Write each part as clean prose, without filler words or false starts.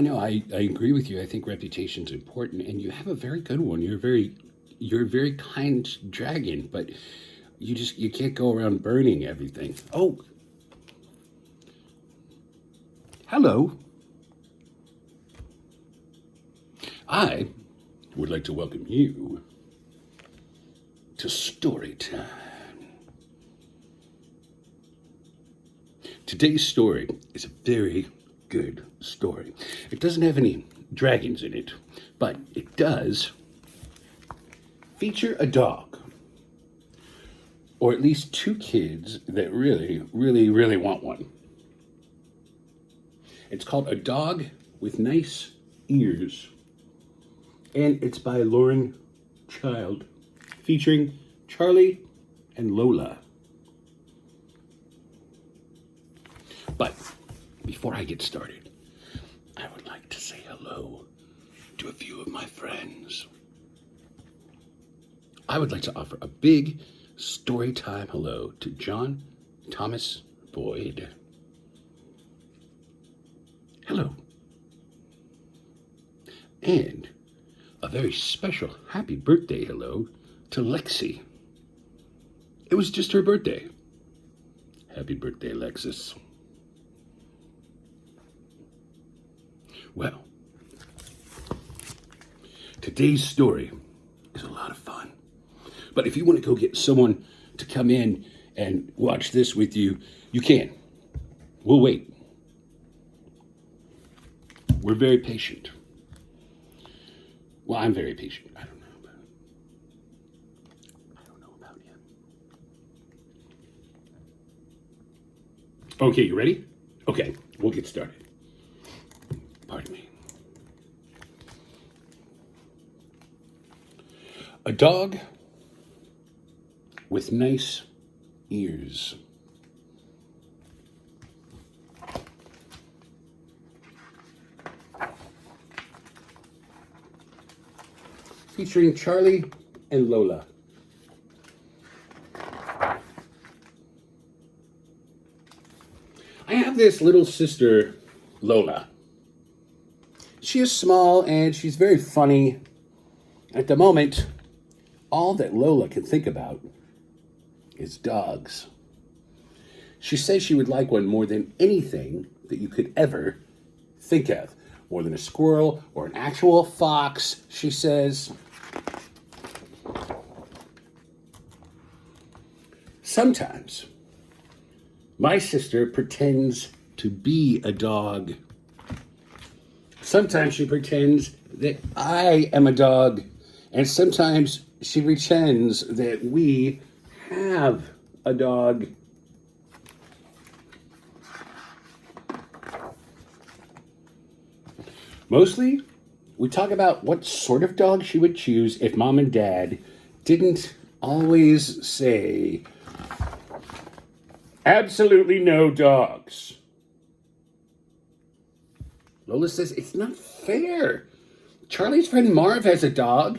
No, I agree with you. I think reputation's important, and you have a very good one. You're a very kind dragon, but you can't go around burning everything. Oh, hello. I would like to welcome you to Storytime. Today's story is a very good story. It doesn't have any dragons in it, but it does feature a dog, or at least two kids that really, really, really want one. It's called A Dog with Nice Ears, and it's by Lauren Child, featuring Charlie and Lola. But before I get started, I would like to say hello to a few of my friends. I would like to offer a big Storytime hello to John Thomas Boyd. Hello. And a very special happy birthday hello to Lexi. It was just her birthday. Happy birthday, Alexis. Well, today's story is a lot of fun. But if you want to go get someone to come in and watch this with you, you can. We'll wait. We're very patient. Well, I'm very patient. I don't know about you. Okay, you ready? Okay, we'll get started. Pardon me. A dog with nice ears. Featuring Charlie and Lola. I have this little sister, Lola. She is small and she's very funny. At the moment, all that Lola can think about is dogs. She says she would like one more than anything that you could ever think of. More than a squirrel or an actual fox, she says. Sometimes, my sister pretends to be a dog. Sometimes she pretends that I am a dog, and sometimes she pretends that we have a dog. Mostly, we talk about what sort of dog she would choose if mom and dad didn't always say, absolutely no dogs. Lola says, it's not fair. Charlie's friend Marv has a dog.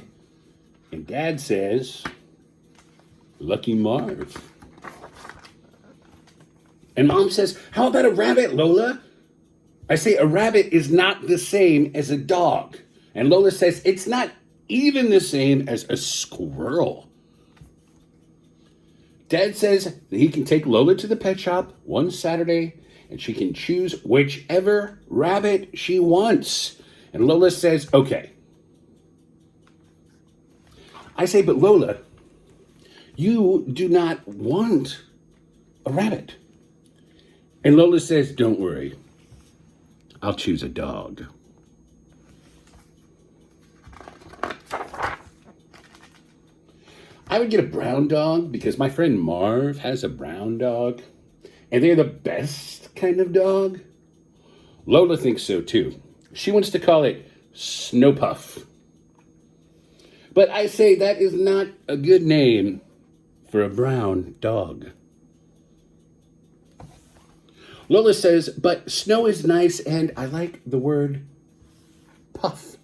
And Dad says, lucky Marv. And Mom says, how about a rabbit, Lola? I say, a rabbit is not the same as a dog. And Lola says, it's not even the same as a squirrel. Dad says that he can take Lola to the pet shop one Saturday and she can choose whichever rabbit she wants. And Lola says, okay. I say, but Lola, you do not want a rabbit. And Lola says, don't worry. I'll choose a dog. I would get a brown dog because my friend Marv has a brown dog. And they're the best kind of dog. Lola thinks so too. She wants to call it Snowpuff. But I say that is not a good name for a brown dog. Lola says, but snow is nice and I like the word puff.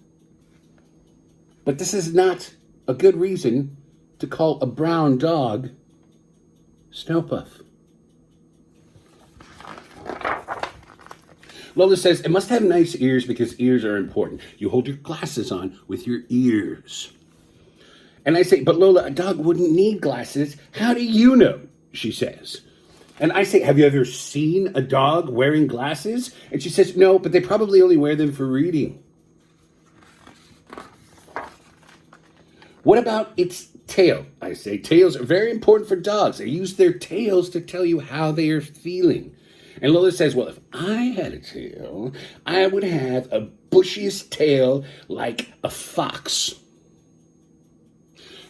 But this is not a good reason to call a brown dog Snowpuff. Lola says, it must have nice ears because ears are important. You hold your glasses on with your ears. And I say, but Lola, a dog wouldn't need glasses. How do you know? She says. And I say, have you ever seen a dog wearing glasses? And she says, no, but they probably only wear them for reading. What about its tail? I say, tails are very important for dogs. They use their tails to tell you how they are feeling. And Lola says, well, if I had a tail, I would have a bushiest tail like a fox.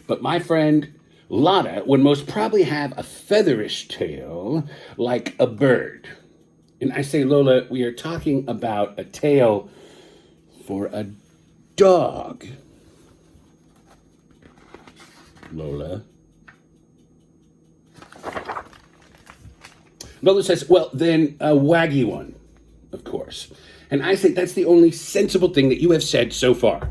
But my friend Lotta would most probably have a featherish tail like a bird. And I say, Lola, we are talking about a tail for a dog. Lola. Lola says, well, then a waggy one, of course. And I say, that's the only sensible thing that you have said so far.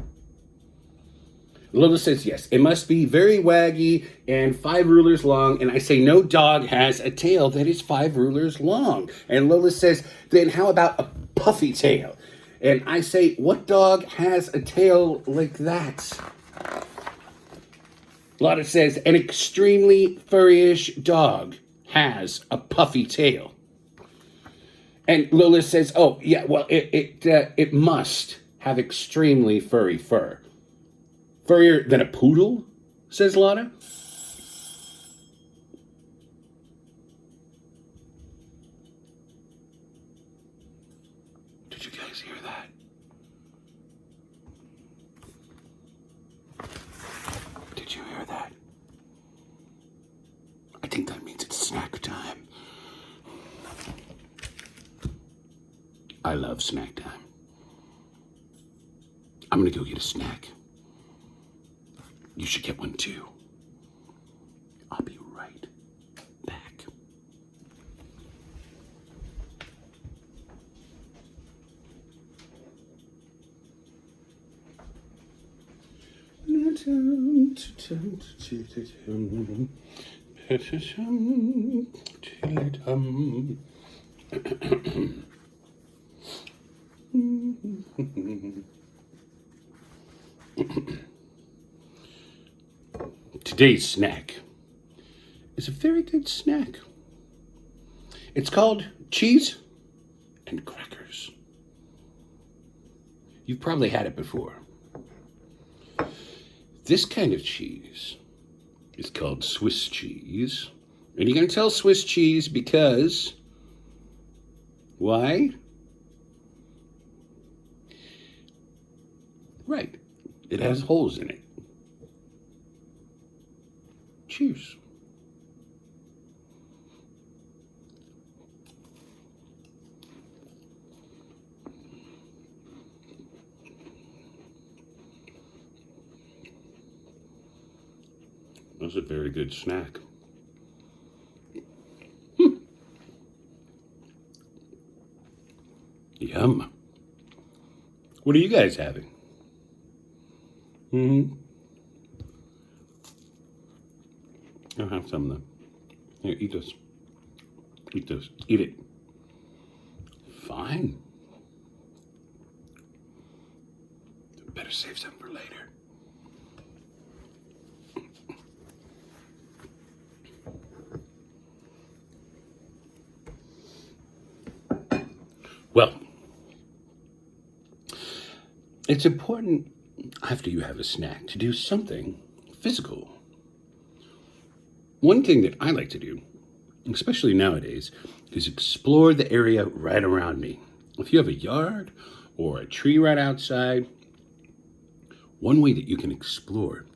Lola says, yes, it must be very waggy and 5 rulers long. And I say, no dog has a tail that is 5 rulers long. And Lola says, then how about a puffy tail? And I say, what dog has a tail like that? Lotta says, an extremely furryish dog has a puffy tail. And Lola says, oh, yeah, well, it must have extremely furry fur. Furrier than a poodle, says Lotta. Did you guys hear that? Did you hear that? I think that means it's snack time. I love snack time. I'm gonna go get a snack. You should get one too. I'll be right back. Today's snack is a very good snack. It's called cheese and crackers. You've probably had it before. This kind of cheese is called Swiss cheese. And you're going to tell Swiss cheese because, why? Right, it has holes in it. Cheers. That's a very good snack. Yum. What are you guys having? I'll have some of them. Here, eat this. Eat this. Eat it. Fine. Better save some for later. Well, it's important after you have a snack to do something physical. One thing that I like to do, especially nowadays, is explore the area right around me. If you have a yard or a tree right outside, one way that you can explore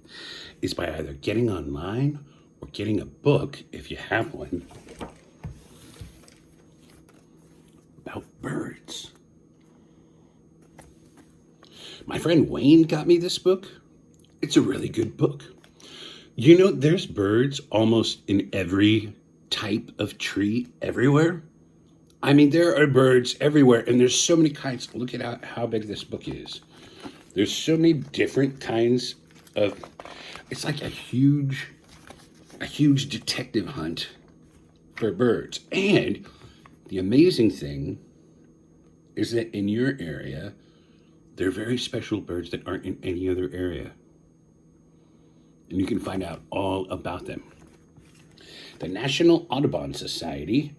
is by either getting online or getting a book, if you have one, about birds. My friend Wayne got me this book. It's a really good book. You know, there's birds almost in every type of tree everywhere. I mean, there are birds everywhere, and there's so many kinds. Look at how big this book is. There's so many different kinds of, it's like a huge detective hunt for birds. And the amazing thing is that in your area, they're very special birds that aren't in any other area. And you can find out all about them. The National Audubon Society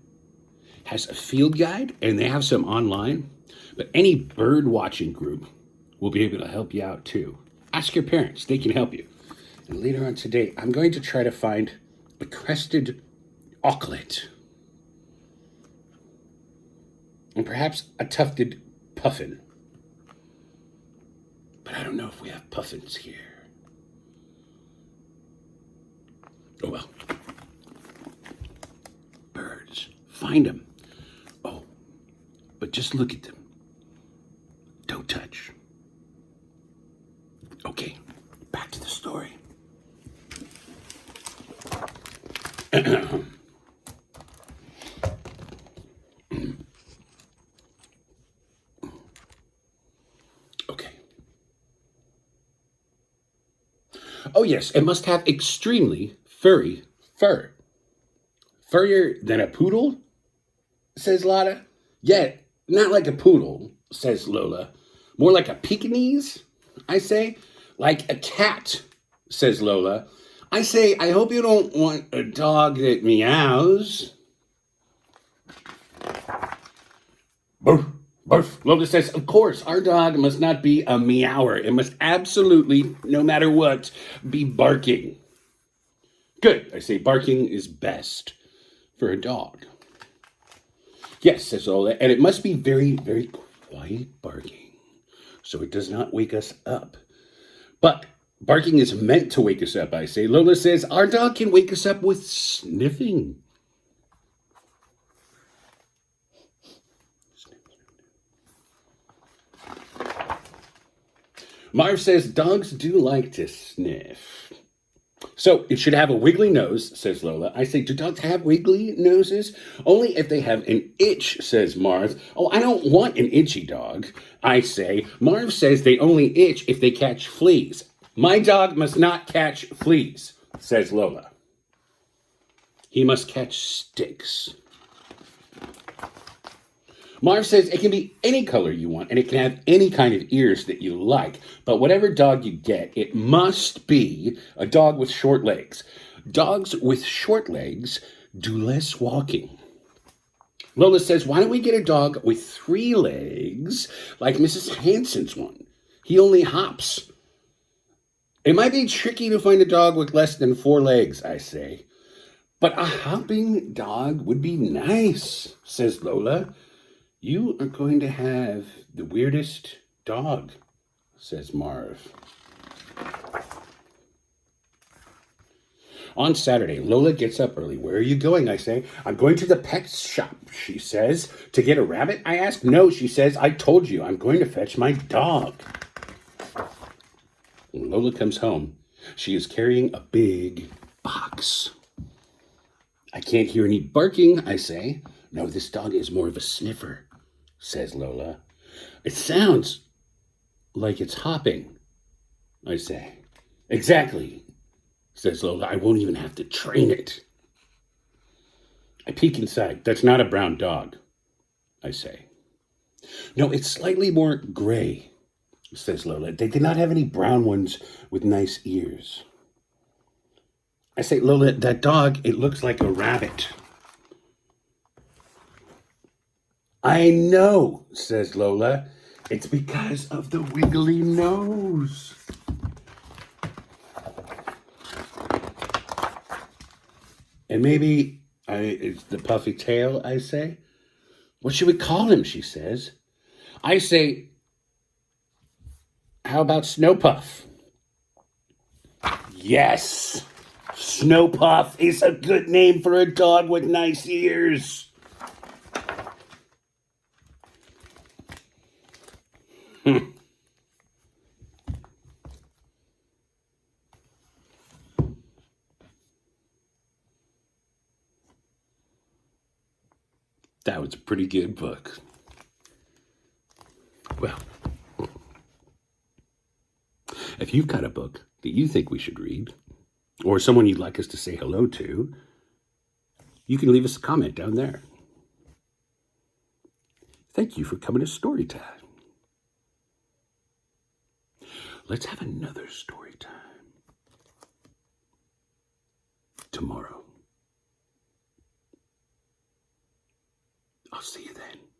has a field guide, and they have some online, but any bird watching group will be able to help you out too. Ask your parents, they can help you. And later on today, I'm going to try to find a crested auklet, and perhaps a tufted puffin. But I don't know if we have puffins here. Oh well. Birds. Find them. Oh, but just look at them. Don't touch. Okay, back to the story. Okay. Oh yes, it must have extremely furry fur. Furrier than a poodle? Says Lotta. Yeah, not like a poodle, says Lola. More like a Pekingese, I say. Like a cat, says Lola. I say, I hope you don't want a dog that meows. Barf, barf. Lola says, of course, our dog must not be a meower. It must absolutely, no matter what, be barking. Good, I say, barking is best for a dog. Yes, says Lola, and it must be very, very quiet barking, so it does not wake us up. But barking is meant to wake us up, I say. Lola says, our dog can wake us up with sniffing. Marv says, dogs do like to sniff. So it should have a wiggly nose, says Lola. I say, do dogs have wiggly noses? Only if they have an itch, says Marv. Oh, I don't want an itchy dog, I say. Marv says they only itch if they catch fleas. My dog must not catch fleas, says Lola. He must catch sticks. Marv says it can be any color you want, and it can have any kind of ears that you like. But whatever dog you get, it must be a dog with short legs. Dogs with short legs do less walking. Lola says, why don't we get a dog with 3 legs, like Mrs. Hansen's one? He only hops. It might be tricky to find a dog with less than 4 legs, I say. But a hopping dog would be nice, says Lola. You are going to have the weirdest dog, says Marv. On Saturday, Lola gets up early. Where are you going? I say. I'm going to the pet shop, she says. To get a rabbit? I ask. No, she says. I told you, I'm going to fetch my dog. When Lola comes home, she is carrying a big box. I can't hear any barking, I say. No, this dog is more of a sniffer, says Lola. It sounds like it's hopping, I say. Exactly, says Lola. I won't even have to train it. I peek inside. That's not a brown dog, I say. No, it's slightly more gray, says Lola. They did not have any brown ones with nice ears. I say, Lola, that dog, it looks like a rabbit. I know, says Lola. It's because of the wiggly nose. And maybe it's the puffy tail, I say. What should we call him, she says. I say, how about Snowpuff? Yes, Snowpuff is a good name for a dog with nice ears. That was a pretty good book. Well, if you've got a book that you think we should read, or someone you'd like us to say hello to, you can leave us a comment down there. Thank you for coming to Storytime. Let's have another story time tomorrow. I'll see you then.